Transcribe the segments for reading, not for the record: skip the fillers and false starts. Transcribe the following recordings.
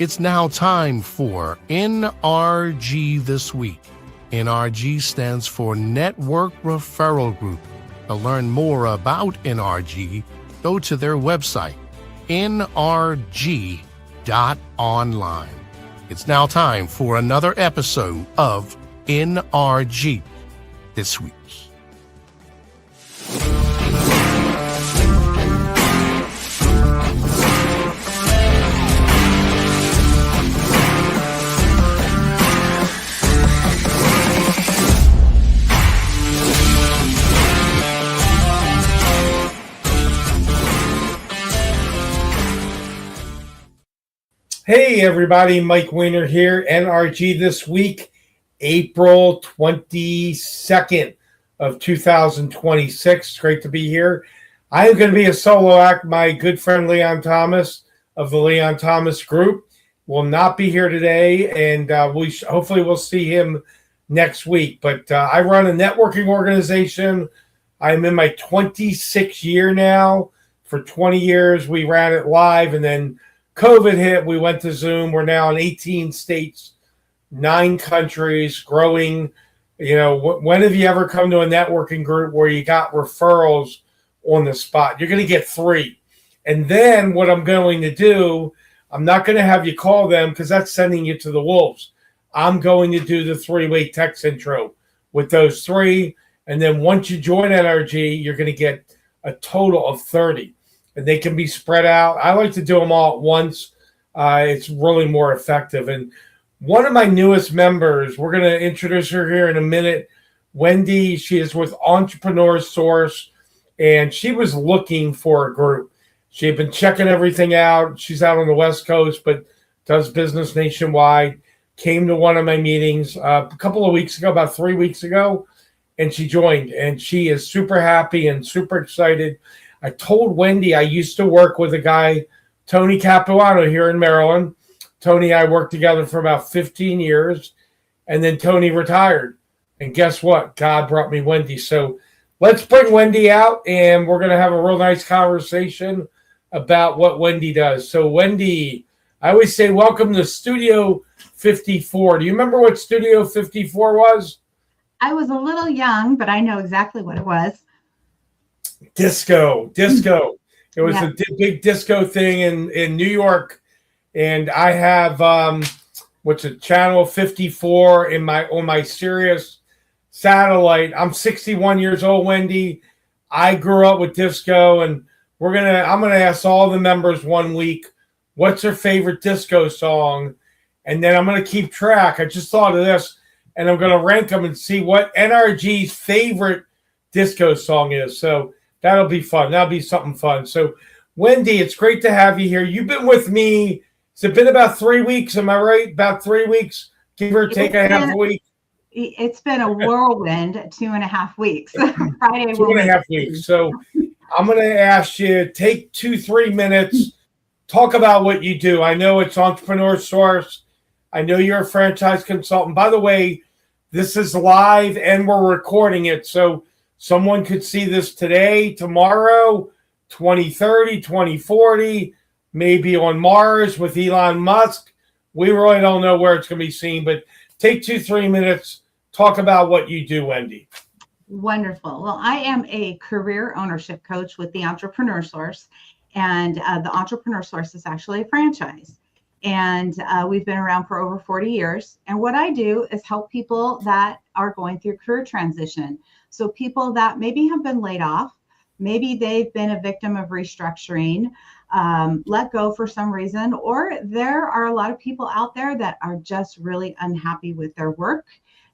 It's now time for NRG This Week. NRG stands for Network Referral Group. To learn more about NRG, go to their website, nrg.online. It's now time for another episode of NRG This Week. Hey everybody, Mike Weiner here, NRG This Week, April 22nd of 2026. It's great to be here. I am going to be a solo act. My good friend Leon Thomas of the Leon Thomas Group will not be here today, and hopefully we'll see him next week. But I run a networking organization. I'm in my 26th year now. For 20 years, we ran it live, and then COVID hit, we went to Zoom. We're now in 18 states, 9 countries, growing. You know, when have you ever come to a networking group where you got referrals on the spot? You're going to get 3. And then what I'm going to do, I'm not going to have you call them because that's sending you to the wolves. I'm going to do the 3-way text intro with those 3. And then once you join NRG, you're going to get a total of 30. And they can be spread out. I like to do them all at once. It's really more effective. And one of my newest members, we're going to introduce her here in a minute, Wendy. She is with Entrepreneur Source, and she was looking for a group. She had been checking everything out. She's out on the West Coast, but does business nationwide. Came to one of my meetings a couple of weeks ago, about 3 weeks ago, and she joined. And she is super happy and super excited. I told Wendy I used to work with a guy, Tony Capuano, here in Maryland. Tony and I worked together for about 15 years, and then Tony retired. And guess what? God brought me Wendy. So let's bring Wendy out, and we're going to have a real nice conversation about what Wendy does. So Wendy, I always say welcome to Studio 54. Do you remember what Studio 54 was? I was a little young, but I know exactly what it was. Disco. It was a big disco thing in New York, and I have channel 54 on my Sirius satellite. I'm 61 years old, Wendy. I grew up with disco, and I'm gonna ask all the members one week what's their favorite disco song, and then I'm gonna keep track. I just thought of this, and I'm gonna rank them and see what NRG's favorite disco song is. So that'll be fun. That'll be something fun. So, Wendy, it's great to have you here. You've been with me. Has it been about 3 weeks? Am I right? About 3 weeks? Give or take a half a week? It's been a whirlwind 2.5 weeks. Friday. 2.5 weeks. So I'm going to ask you, take 2-3 minutes, talk about what you do. I know it's Entrepreneur Source. I know you're a franchise consultant. By the way, this is live and we're recording it. So someone could see this today, tomorrow, 2030, 2040, maybe on Mars with Elon Musk. We really don't know where it's going to be seen, but take 2-3 minutes, talk about what you do, Wendy. Wonderful. Well, I am a career ownership coach with the Entrepreneur Source, and the Entrepreneur Source is actually a franchise. And we've been around for over 40 years. And what I do is help people that are going through career transition. So people that maybe have been laid off, maybe they've been a victim of restructuring, let go for some reason, or there are a lot of people out there that are just really unhappy with their work,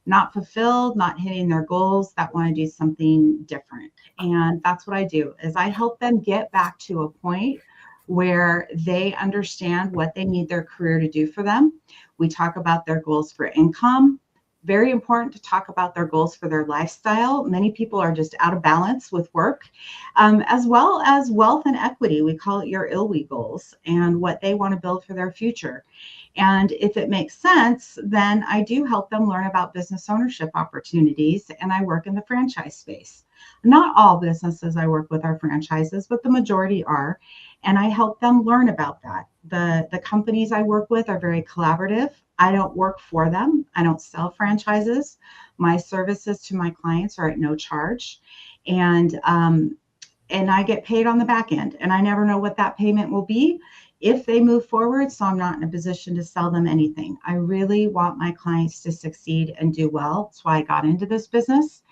not fulfilled, not hitting their goals, that want to do something different. And that's what I do, is I help them get back to a point where they understand what they need their career to do for them. We talk about their goals for income. Very important to talk about their goals for their lifestyle. Many people are just out of balance with work, as well as wealth and equity. We call it your ILWE goals and what they want to build for their future. And if it makes sense, then I do help them learn about business ownership opportunities, and I work in the franchise space. Not all businesses I work with are franchises, but the majority are. And I help them learn about that. The companies I work with are very collaborative. I don't work for them. I don't sell franchises. My services to my clients are at no charge. And I get paid on the back end, and I never know what that payment will be if they move forward. So I'm not in a position to sell them anything. I really want my clients to succeed and do well. That's why I got into this business.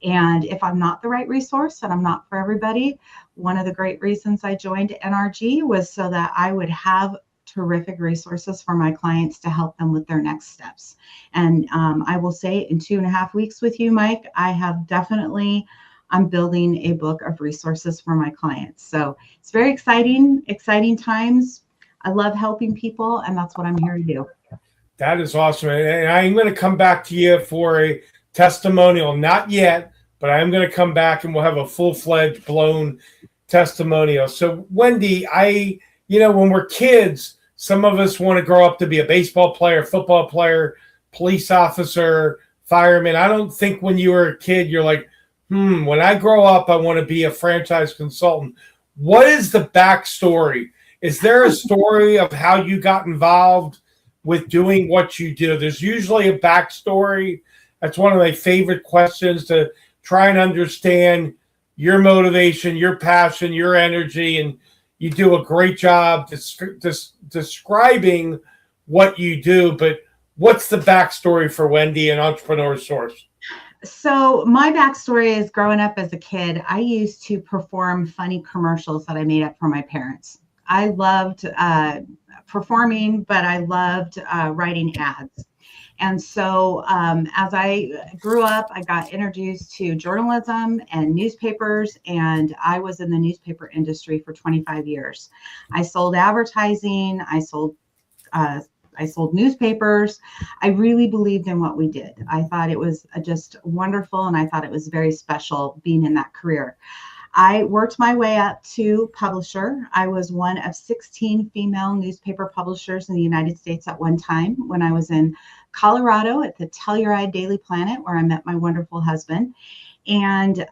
And if I'm not the right resource and I'm not for everybody, one of the great reasons I joined NRG was so that I would have terrific resources for my clients to help them with their next steps. And I will say in 2.5 weeks with you, Mike, I'm building a book of resources for my clients. So it's very exciting times. I love helping people, and that's what I'm here to do. That is awesome. And I'm going to come back to you for a testimonial. Not yet, but I am going to come back and we'll have a full-fledged blown testimonial. So Wendy, when we're kids, some of us want to grow up to be a baseball player, football player, police officer, fireman. I don't think when you were a kid, you're like, when I grow up, I want to be a franchise consultant. What is the backstory? Is there a story of how you got involved with doing what you do? There's usually a backstory. That's one of my favorite questions, to try and understand your motivation, your passion, your energy, and you do a great job describing what you do. But what's the backstory for Wendy and Entrepreneur Source? So my backstory is, growing up as a kid, I used to perform funny commercials that I made up for my parents. I loved performing, but I loved writing ads. And so as I grew up, I got introduced to journalism and newspapers, and I was in the newspaper industry for 25 years. I sold advertising. I sold newspapers. I really believed in what we did. I thought it was just wonderful, and I thought it was very special being in that career. I worked my way up to publisher. I was one of 16 female newspaper publishers in the United States at one time when I was in Colorado at the Telluride Daily Planet, where I met my wonderful husband. And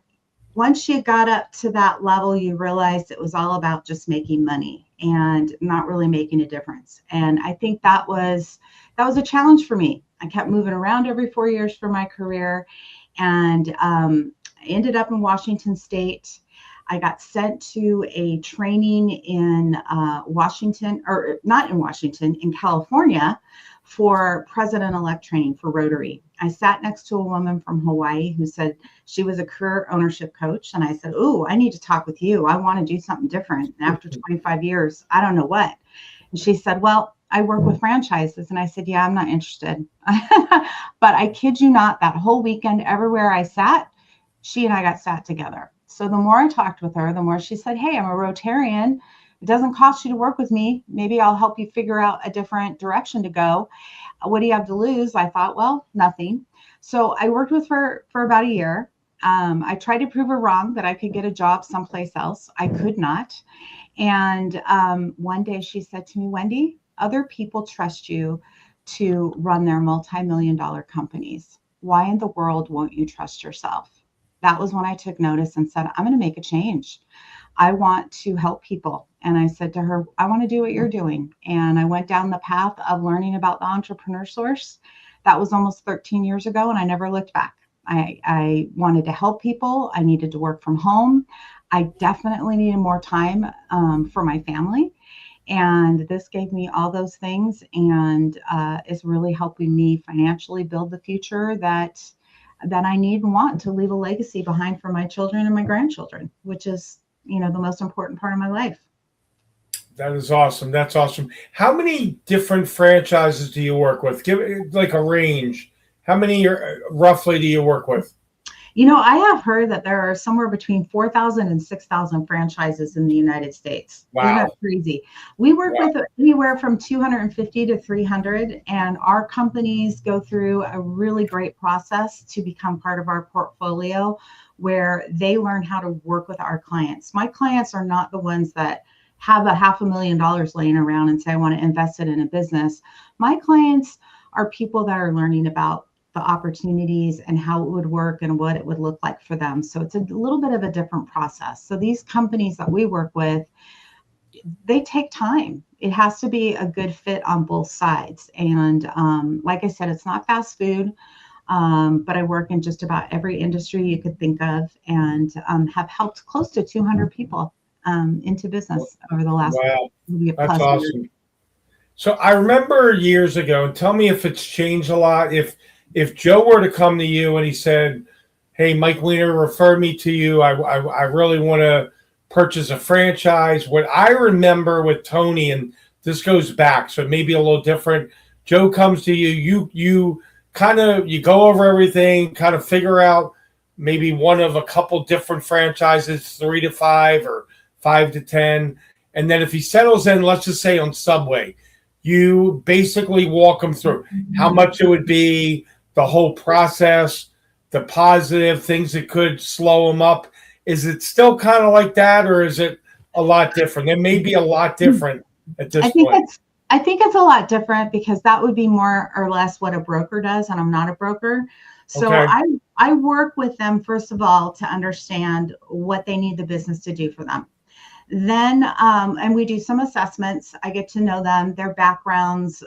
once you got up to that level, you realized it was all about just making money and not really making a difference. And I think that was a challenge for me. I kept moving around every 4 years for my career, and I ended up in Washington State. I got sent to a training in in California, for president-elect training for Rotary. I sat next to a woman from Hawaii who said she was a career ownership coach. And I said, "Oh, I need to talk with you. I want to do something different. And after 25 years, I don't know what." And she said, "Well, I work with franchises." And I said, "Yeah, I'm not interested." But I kid you not, that whole weekend, everywhere I sat, she and I got sat together. So the more I talked with her, the more she said, "Hey, I'm a Rotarian. It doesn't cost you to work with me. Maybe I'll help you figure out a different direction to go. What do you have to lose?" I thought, well, nothing. So I worked with her for about a year. I tried to prove her wrong that I could get a job someplace else. I could not. And one day she said to me, "Wendy, other people trust you to run their multi-million-dollar companies. Why in the world won't you trust yourself?" That was when I took notice and said, "I'm going to make a change. I want to help people." And I said to her, "I want to do what you're doing." And I went down the path of learning about the Entrepreneur Source. That was almost 13 years ago, and I never looked back. I wanted to help people. I needed to work from home. I definitely needed more time for my family. And this gave me all those things, and is really helping me financially build the future that I need and want to leave a legacy behind for my children and my grandchildren, which is, the most important part of my life. That is awesome. That's awesome. How many different franchises do you work with? Give it like a range. How many roughly do you work with? I have heard that there are somewhere between 4,000 and 6,000 franchises in the United States. Wow. Isn't that crazy? We work with anywhere from 250 to 300, and our companies go through a really great process to become part of our portfolio, where they learn how to work with our clients. My clients are not the ones that have $500,000 laying around and say, "I want to invest it in a business." My clients are people that are learning about the opportunities and how it would work and what it would look like for them. So it's a little bit of a different process. So these companies that we work with, they take time. It has to be a good fit on both sides. And like I said, it's not fast food, but I work in just about every industry you could think of, and have helped close to 200 people into business over the last Wow, that's plus awesome. years. So I remember years ago, and tell me if it's changed a lot. If Joe were to come to you and he said, "Hey, Mike Weiner referred me to you. I really want to purchase a franchise." What I remember with Tony, and this goes back, so it may be a little different. Joe comes to you. You go over everything, kind of figure out maybe one of a couple different franchises, 3 to 5 or 5 to 10, and then if he settles in, let's just say on Subway, you basically walk them through how much it would be, the whole process, the positive things that could slow them up. Is it still kind of like that, or is it a lot different? It may be a lot different at this point. I think it's a lot different, because that would be more or less what a broker does, and I'm not a broker. So Okay. I work with them, first of all, to understand what they need the business to do for them. Then, and we do some assessments. I get to know them, their backgrounds,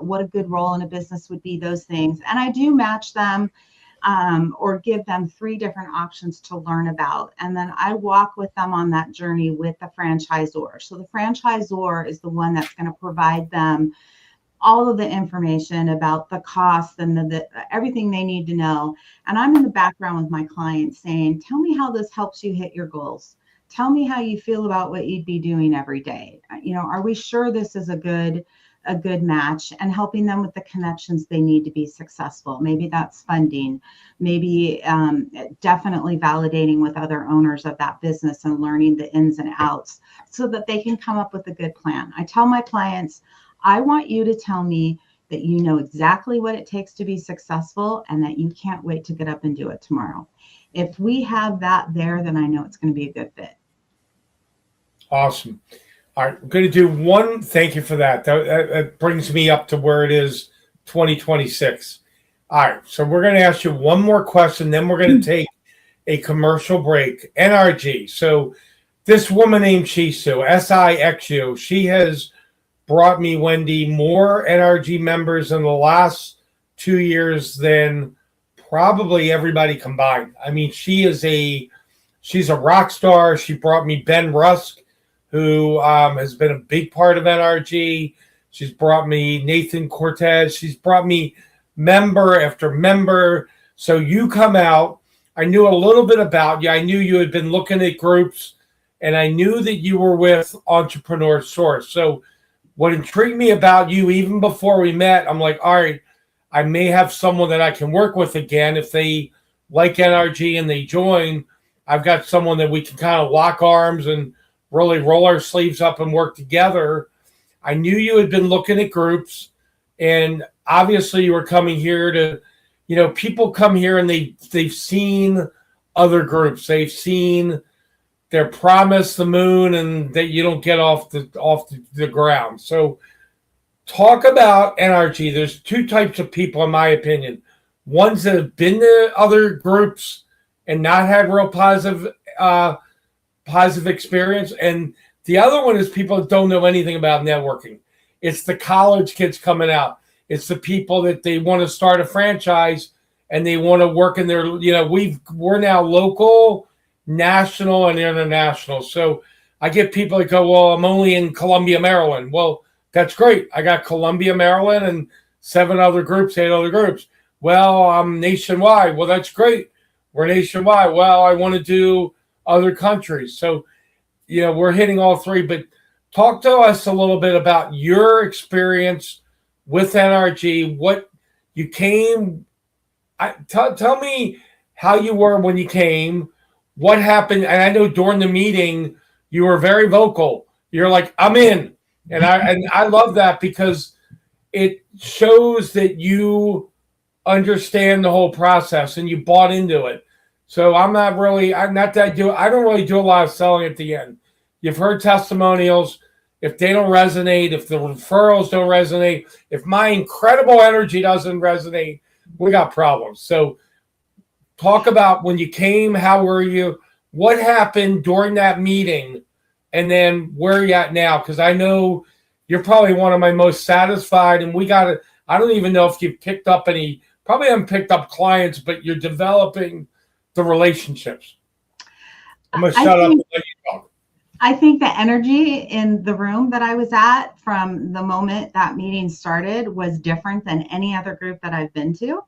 what a good role in a business would be, those things. And I do match them, or give them 3 different options to learn about. And then I walk with them on that journey with the franchisor. So the franchisor is the one that's going to provide them all of the information about the costs and the everything they need to know. And I'm in the background with my clients saying, tell me how this helps you hit your goals. Tell me how you feel about what you'd be doing every day. Are we sure this is a good match? And helping them with the connections they need to be successful. Maybe that's funding, maybe definitely validating with other owners of that business and learning the ins and outs so that they can come up with a good plan. I tell my clients, I want you to tell me that you know exactly what it takes to be successful and that you can't wait to get up and do it tomorrow. If we have that there, then I know it's going to be a good fit. Awesome. All right, I'm going to do one. Thank you for that. That brings me up to where it is 2026. All right, so we're going to ask you one more question, then we're going to take a commercial break. NRG. So this woman named Shisu, SIXU, she has brought me, Wendy, more NRG members in the last 2 years than probably everybody combined. I mean, she's a rock star. She brought me Ben Rusk, who has been a big part of NRG. She's brought me Nathan Cortez. She's brought me member after member. So you come out. I knew a little bit about you. I knew you had been looking at groups, and I knew that you were with Entrepreneur Source. So what intrigued me about you, even before we met, I'm like, all right, I may have someone that I can work with again. If they like NRG and they join, I've got someone that we can kind of lock arms and really roll our sleeves up and work together. I knew you had been looking at groups, and obviously you were coming here to, people come here and they've seen other groups. They've seen they're promised the moon and that you don't get off the ground. So talk about NRG. There's 2 types of people, in my opinion. Ones that have been to other groups and not had real positive experience. And the other one is people that don't know anything about networking. It's the college kids coming out. It's the people that they want to start a franchise and they want to work in their, we're now local, national, and international. So I get people that go, well, I'm only in Columbia, Maryland. Well, that's great. I got Columbia, Maryland, and 7 other groups, 8 other groups. Well, I'm nationwide. Well, that's great. We're nationwide. Well, I want to do other countries. So, we're hitting all 3. But talk to us a little bit about your experience with NRG. What you came. Tell me how you were when you came. What happened? And I know during the meeting you were very vocal. You're like, I'm in. And I love that because it shows that you understand the whole process and you bought into it. So I don't really do a lot of selling at the end. You've heard testimonials. If they don't resonate, if the referrals don't resonate, if my incredible energy doesn't resonate, we got problems. So talk about when you came, how were you, what happened during that meeting, and then where are you at now? Because I know you're probably one of my most satisfied, and I don't even know if you've picked up any, probably haven't picked up clients, but you're developing the relationships. I'm going to shut up and let you talk. I think the energy in the room that I was at from the moment that meeting started was different than any other group that I've been to.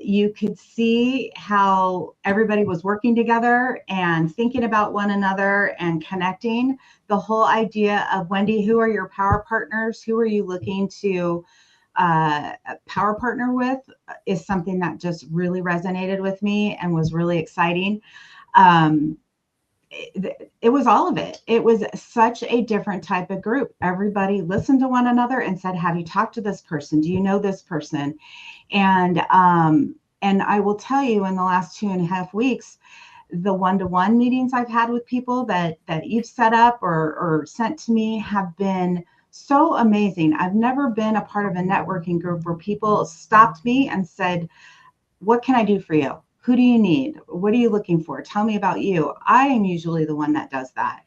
You could see how everybody was working together and thinking about one another and connecting. The whole idea of, Wendy, who are your power partners? Who are you looking to power partner with, is something that just really resonated with me and was really exciting. It was all of it. It was such a different type of group. Everybody listened to one another and said, have you talked to this person? Do you know this person? And I will tell you, in the last 2.5 weeks, the one-to-one meetings I've had with people that you've set up or sent to me have been so amazing. I've never been a part of a networking group where people stopped me and said, what can I do for you? Who do you need? What are you looking for? Tell me about you. I am usually the one that does that.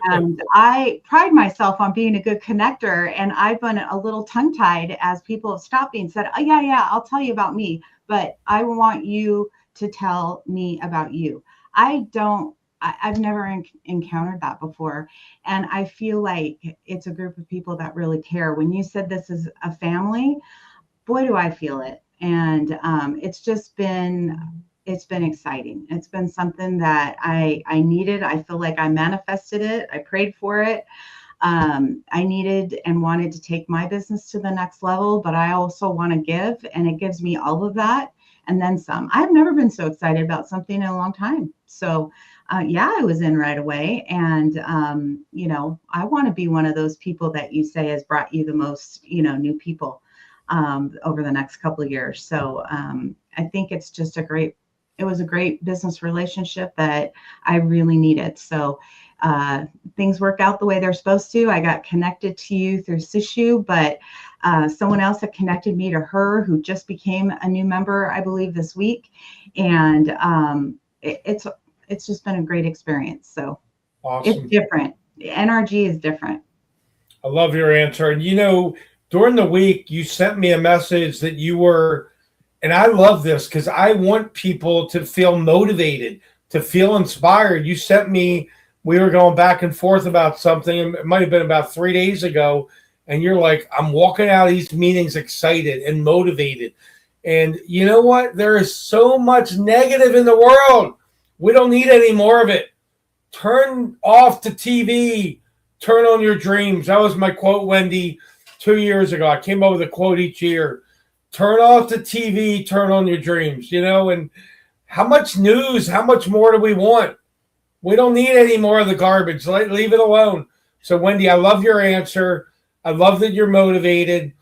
And I pride myself on being a good connector. And I've been a little tongue-tied as people have stopped me and said, oh, yeah, I'll tell you about me. But I want you to tell me about you. I've never encountered that before. And I feel like it's a group of people that really care. When you said this is a family, boy, do I feel it. And it's been exciting. It's been something that I needed. I feel like I manifested it. I prayed for it. I needed and wanted to take my business to the next level, but I also want to give, and it gives me all of that and then some. I've never been so excited about something in a long time. So I was in right away. And, I want to be one of those people that you say has brought you the most, new people over the next couple of years. So I think it's just it was a great business relationship that I really needed. So things work out the way they're supposed to. I got connected to you through Sishu, but someone else had connected me to her, who just became a new member, I believe, this week. And it's just been a great experience. So awesome. It's different. The NRG is different. I love your answer. And during the week, you sent me a message that you were, and I love this because I want people to feel motivated, to feel inspired. You sent me, we were going back and forth about something. It might have been about 3 days ago. And you're like, I'm walking out of these meetings excited and motivated. And you know what? There is so much negative in the world. We don't need any more of it. Turn off the TV. Turn on your dreams. That was my quote, Wendy, 2 years ago. I came up with a quote each year. Turn off the TV. Turn on your dreams. And how much news, how much more do we want? We don't need any more of the garbage. Leave it alone. So, Wendy, I love your answer. I love that you're motivated.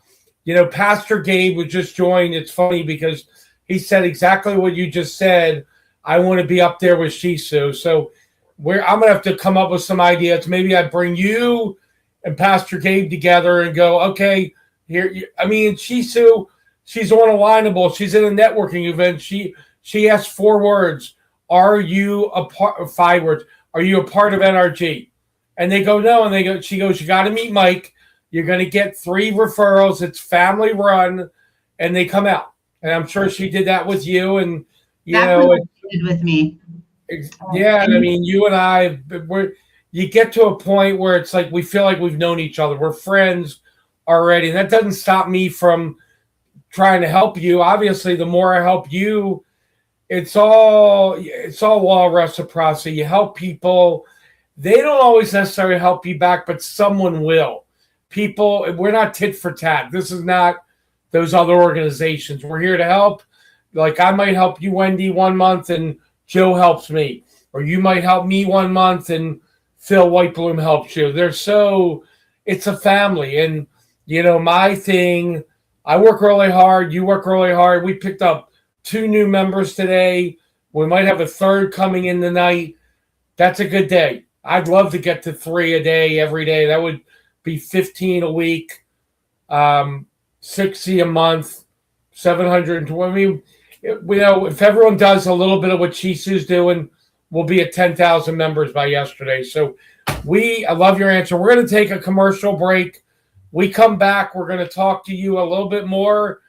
Pastor Gabe was just joined. It's funny because he said exactly what you just said. I want to be up there with Shisu. So I'm going to have to come up with some ideas. Maybe I bring you and Pastor Gabe together and go, okay, here. Shisu, she's on Alignable. She's in a networking event. She asked 4 words. Are you a part? 5 words. Are you a part of NRG? And they go, no. And she goes, you got to meet Mike. You're going to get 3 referrals. It's family run, and they come out. And I'm sure she did that with you. And did with me. Yeah, you and I, you get to a point where it's like we feel like we've known each other. We're friends already, and that doesn't stop me from trying to help you. Obviously, the more I help you, it's all law of reciprocity. You help people; they don't always necessarily help you back, but someone will. People, we're not tit for tat. This is not those other organizations. We're here to help. Like I might help you, Wendy, 1 month, and Joe helps me. Or you might help me 1 month, and Phil Whitebloom helps you. It's a family. And, my thing, I work really hard. You work really hard. We picked up 2 new members today. We might have a 3rd coming in tonight. That's a good day. I'd love to get to 3 a day, every day. That would be 15 a week, 60 a month. 720. I mean, if everyone does a little bit of what Chisu's doing, we'll be at 10,000 members by yesterday. So I love your answer. We're going to take a commercial break. We come back. We're going to talk to you a little bit more,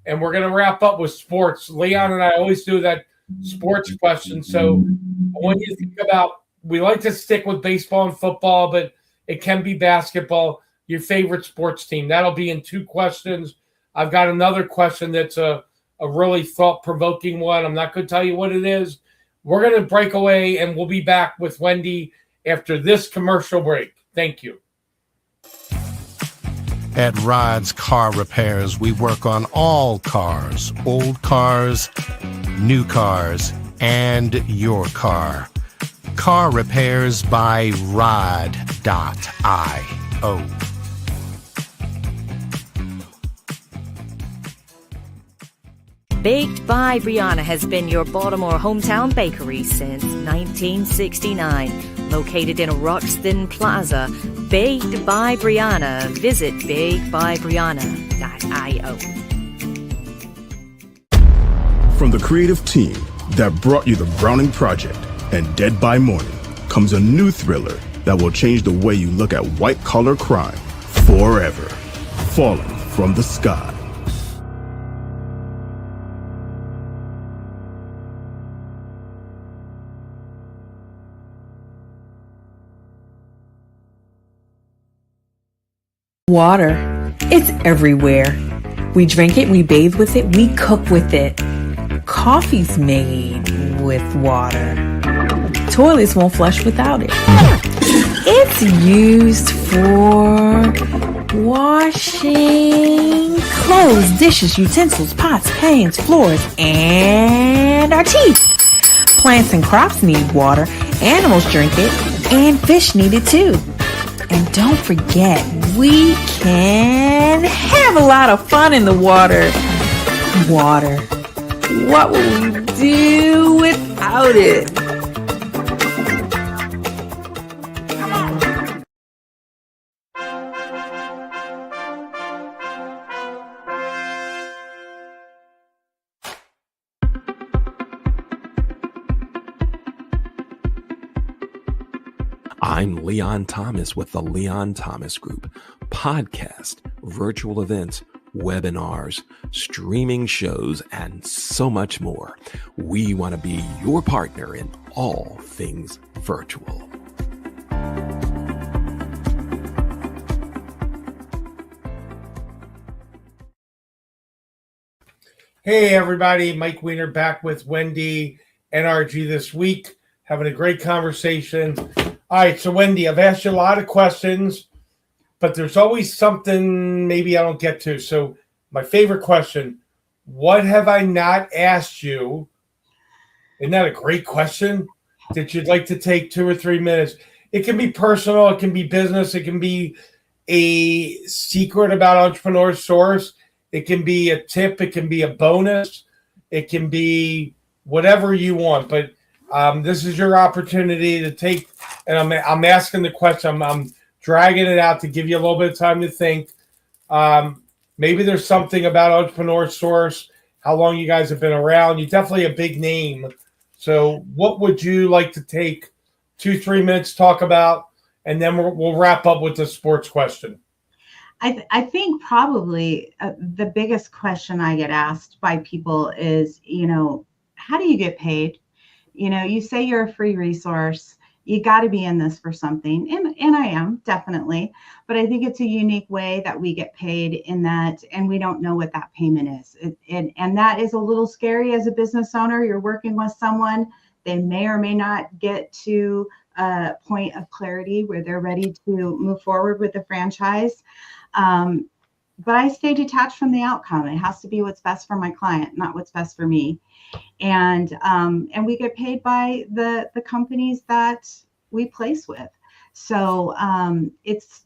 and we're going to wrap up with sports. Leon and I always do that sports question. So I want you to think about, we like to stick with baseball and football, but it can be basketball, your favorite sports team. That'll be in 2 questions. I've got another question that's a really thought-provoking one. I'm not going to tell you what it is. We're going to break away, and we'll be back with Wendy after this commercial break. Thank you. At Rod's Car Repairs, we work on all cars, old cars, new cars, and your car. Car Repairs by Rod.io. Baked by Brianna has been your Baltimore hometown bakery since 1969. Located in Roxton Plaza, Baked by Brianna. Visit bakedbybrianna.io. From the creative team that brought you The Browning Project and Dead by Morning comes a new thriller that will change the way you look at white-collar crime forever. Falling from the Sky. Water. It's everywhere. We drink it, we bathe with it, we cook with it. Coffee's made with water. Toilets won't flush without it. It's used for washing clothes, dishes, utensils, pots, pans, floors, and our teeth. Plants and crops need water, animals drink it, and fish need it too. And don't forget, we can have a lot of fun in the water. Water. What will we do without it? I'm Leon Thomas with the Leon Thomas Group. Podcast, virtual events, webinars, streaming shows, and so much more. We want to be your partner in all things virtual. Hey, everybody. Mike Weiner back with Wendy, NRG This Week, having a great conversation. All right, so Wendy, I've asked you a lot of questions, but there's always something maybe I don't get to. So my favorite question, what have I not asked you? Isn't that a great question that you'd like to take 2 or 3 minutes? It can be personal, it can be business, it can be a secret about Entrepreneur Source, it can be a tip, it can be a bonus, it can be whatever you want, but this is your opportunity to take, and I'm asking the question. I'm dragging it out to give you a little bit of time to think. Maybe there's something about Entrepreneur Source, how long you guys have been around. You're definitely a big name. So what would you like to take 2-3 minutes to talk about, and then we'll wrap up with the sports question. I think probably the biggest question I get asked by people is, how do you get paid? You say you're a free resource. You got to be in this for something. And I am, definitely. But I think it's a unique way that we get paid in that, and we don't know what that payment is. And that is a little scary as a business owner. You're working with someone. They may or may not get to a point of clarity where they're ready to move forward with the franchise. But I stay detached from the outcome. It has to be what's best for my client, not what's best for me. And we get paid by the companies that we place with. So it's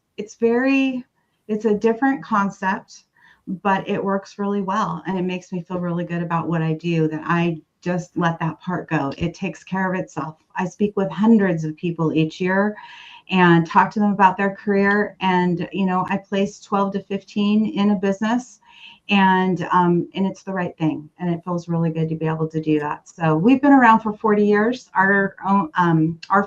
a different concept, but it works really well. And it makes me feel really good about what I do, that I just let that part go. It takes care of itself. I speak with hundreds of people each year and talk to them about their career. And, I place 12 to 15 in a business. and it's the right thing, and it feels really good to be able to do that. So we've been around for 40 years. Our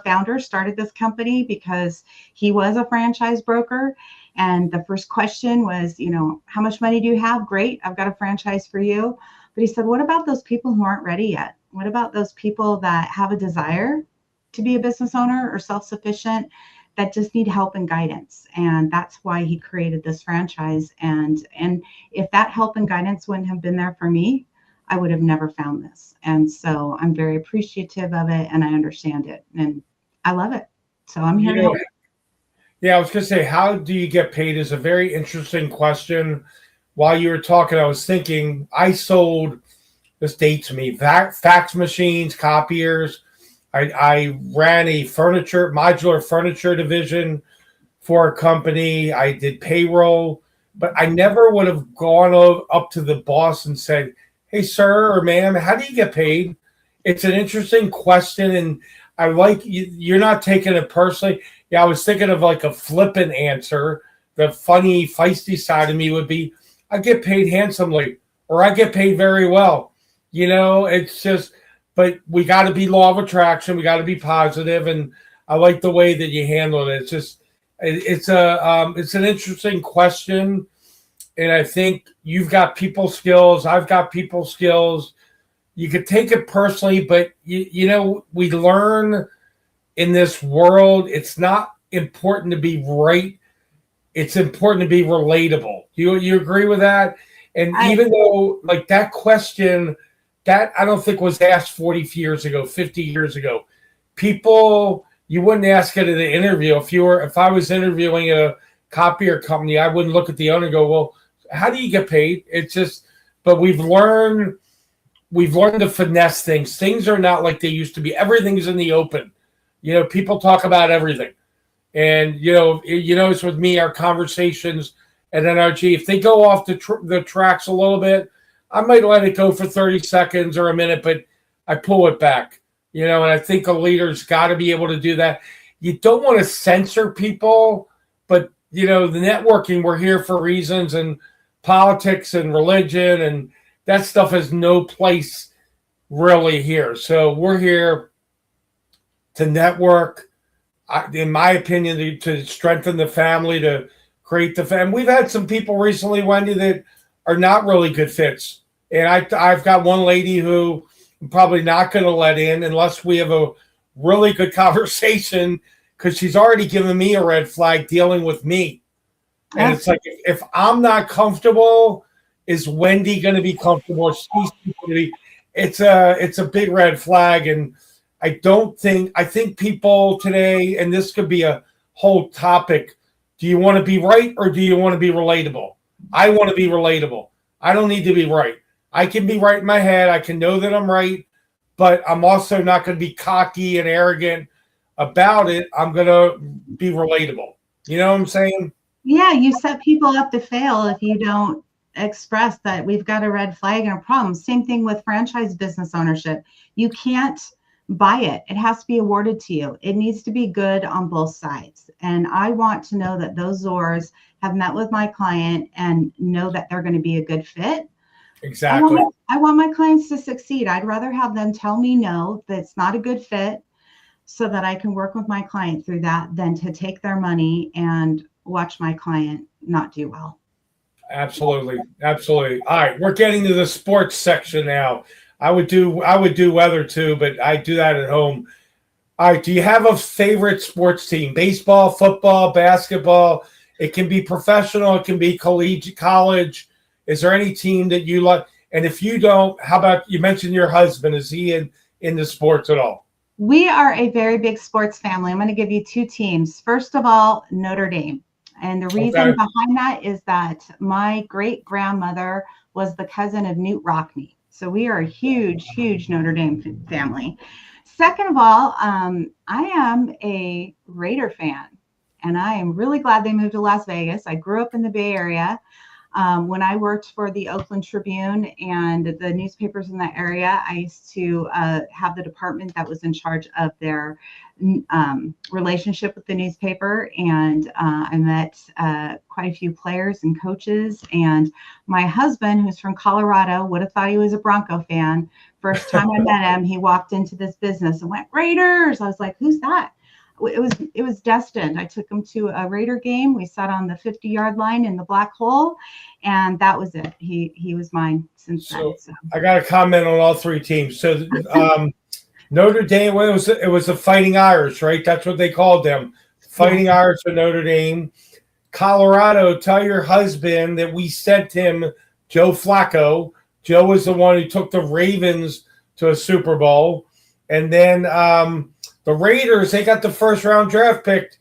founder started this company because he was a franchise broker, and the first question was, how much money do you have? Great, I've got a franchise for you. But he said, what about those people who aren't ready yet? What about those people that have a desire to be a business owner or self-sufficient, that just need help and guidance? And that's why he created this franchise. And if that help and guidance wouldn't have been there for me, I would have never found this. And so I'm very appreciative of it, and I understand it, and I love it. So I'm here to help. Yeah, I was going to say, how do you get paid is a very interesting question. While you were talking, I was thinking, I sold, this dates me, fax machines, copiers. I ran a modular furniture division for a company. I did payroll, but I never would have gone up to the boss and said, hey, sir or ma'am, how do you get paid? It's an interesting question, and I like you're not taking it personally. Yeah, I was thinking of like a flippant answer. The funny, feisty side of me would be, I get paid handsomely, or I get paid very well. It's just, but we got to be law of attraction. We got to be positive, and I like the way that you handled it. It's just, it's an interesting question, and I think you've got people skills. I've got people skills. You could take it personally, but we learn in this world, it's not important to be right. It's important to be relatable. You agree with that? And even though, like, that question, that I don't think was asked 40 years ago, 50 years ago. People, you wouldn't ask it in an interview. If I was interviewing a copier company, I wouldn't look at the owner and go, well, how do you get paid? It's just, but we've learned to finesse things. Things are not like they used to be. Everything's in the open. People talk about everything. And, it's with me, our conversations at NRG, if they go off the tracks a little bit, I might let it go for 30 seconds or a minute, but I pull it back, and I think a leader's got to be able to do that. You don't want to censor people, but, the networking, we're here for reasons, and politics and religion, and that stuff has no place really here. So we're here to network, in my opinion, to strengthen the family, to create the family. We've had some people recently, Wendy, that are not really good fits. And I've got one lady who I'm probably not going to let in unless we have a really good conversation, because she's already given me a red flag dealing with me. And it's like, if I'm not comfortable, is Wendy going to be comfortable? She's going to be. It's a big red flag. And I think people today, and this could be a whole topic, do you want to be right or do you want to be relatable? I want to be relatable. I don't need to be right. I can be right in my head. I can know that I'm right, but I'm also not going to be cocky and arrogant about it. I'm going to be relatable. You know what I'm saying? Yeah, you set people up to fail if you don't express that we've got a red flag and a problem. Same thing with franchise business ownership. You can't buy it. It has to be awarded to you. It needs to be good on both sides. And I want to know that those Zors have met with my client and know that they're going to be a good fit. Exactly. I want my clients to succeed. I'd rather have them tell me no, that it's not a good fit, so that I can work with my client through that, than to take their money and watch my client not do well. Absolutely. Absolutely. All right. We're getting to the sports section now. I would do weather too, but I do that at home. All right. Do you have a favorite sports team? Baseball, football, basketball? It can be professional. It can be collegiate, college. Is there any team that you like? And if you don't, how about, you mentioned your husband. Is he in the sports at all? We are a very big sports family. I'm going to give you two teams. First of all, Notre Dame. And the reason behind that is that my great grandmother was the cousin of Newt Rockne. So we are a huge, huge Notre Dame family. Second of all, I am a Raider fan, and I am really glad they moved to Las Vegas. I grew up in the Bay Area. When I worked for the Oakland Tribune and the newspapers in that area, I used to have the department that was in charge of their relationship with the newspaper. And I met quite a few players and coaches. And my husband, who's from Colorado, would have thought he was a Bronco fan. First time I met him, he walked into this business and went, Raiders. I was like, who's that? It was destined. I took him to a Raider game. We sat on the 50-yard line in the black hole, and that was it. He was mine since then. So I got a comment on all three teams. So Notre Dame, well, it was the Fighting Irish, right? That's what they called them. Fighting Irish of Notre Dame. Colorado, tell your husband that we sent him Joe Flacco. Joe was the one who took the Ravens to a Super Bowl. And then the Raiders, they got the first-round draft pick,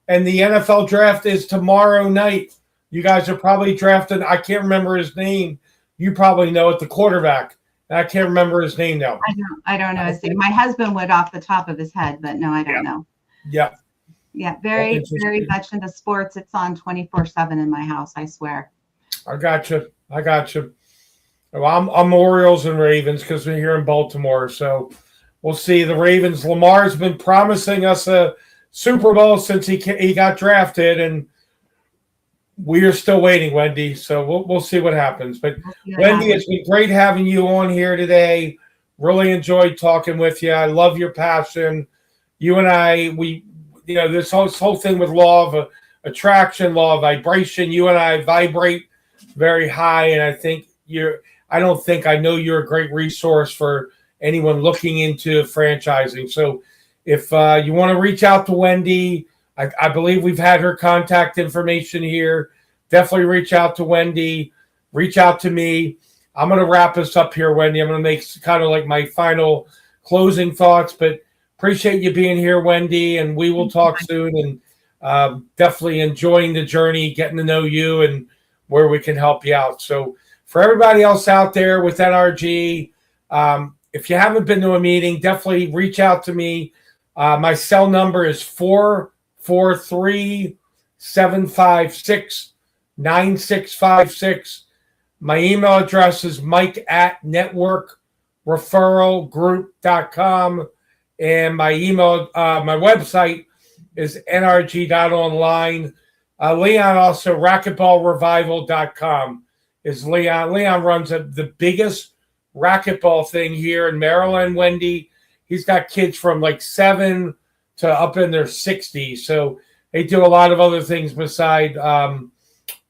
and the NFL draft is tomorrow night. You guys are probably drafting, I can't remember his name. You probably know it, the quarterback. I can't remember his name now. I don't know his name. My husband would off the top of his head, but no, I don't know. Yeah. Yeah, very, very much into sports. It's on 24/7 in my house, I swear. I got you. Well, I'm Orioles and Ravens because we're here in Baltimore, so we'll see. The Ravens, Lamar's been promising us a Super Bowl since he got drafted, and we are still waiting, Wendy. So we'll see what happens. But Wendy, it's been great having you on here today. Really enjoyed talking with you. I love your passion. You and I, this whole thing with law of attraction, law of vibration. You and I vibrate very high, and I know you're a great resource for anyone looking into franchising. So if you want to reach out to Wendy, I believe we've had her contact information here. Definitely reach out to Wendy. Reach out to me. I'm going to wrap us up here, Wendy. I'm going to make kind of like my final closing thoughts, but appreciate you being here, Wendy, and we will talk soon, and definitely enjoying the journey, getting to know you and where we can help you out. So for everybody else out there with NRG, if you haven't been to a meeting, definitely reach out to me. My cell number is 443-756-9656. My email address is mike@networkreferralgroup.com. And my website is nrg.online. Leon also, racquetballrevival.com is Leon. Leon runs the biggest racquetball thing here in Maryland, Wendy. He's got kids from like 7 to up in their 60s. So they do a lot of other things beside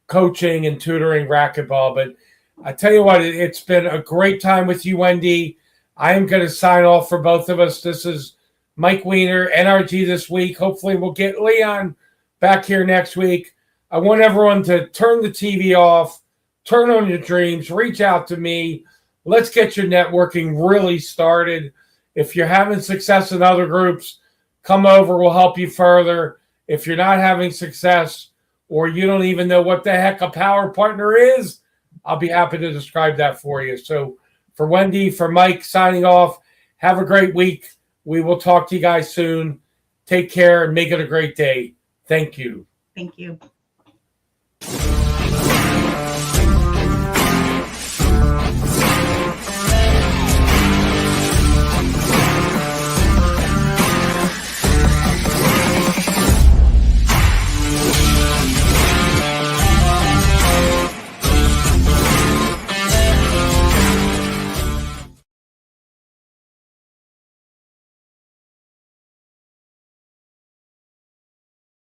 coaching and tutoring racquetball. But I tell you what, it's been a great time with you, Wendy. I am going to sign off for both of us. This is Mike Weiner, NRG This Week. Hopefully we'll get Leon back here next week. I want everyone to turn the TV off, turn on your dreams, reach out to me. Let's get your networking really started. If you're having success in other groups, come over. We'll help you further. If you're not having success or you don't even know what the heck a power partner is, I'll be happy to describe that for you. So for Wendy, for Mike, signing off. Have a great week. We will talk to you guys soon. Take care and make it a great day. Thank you. Thank you.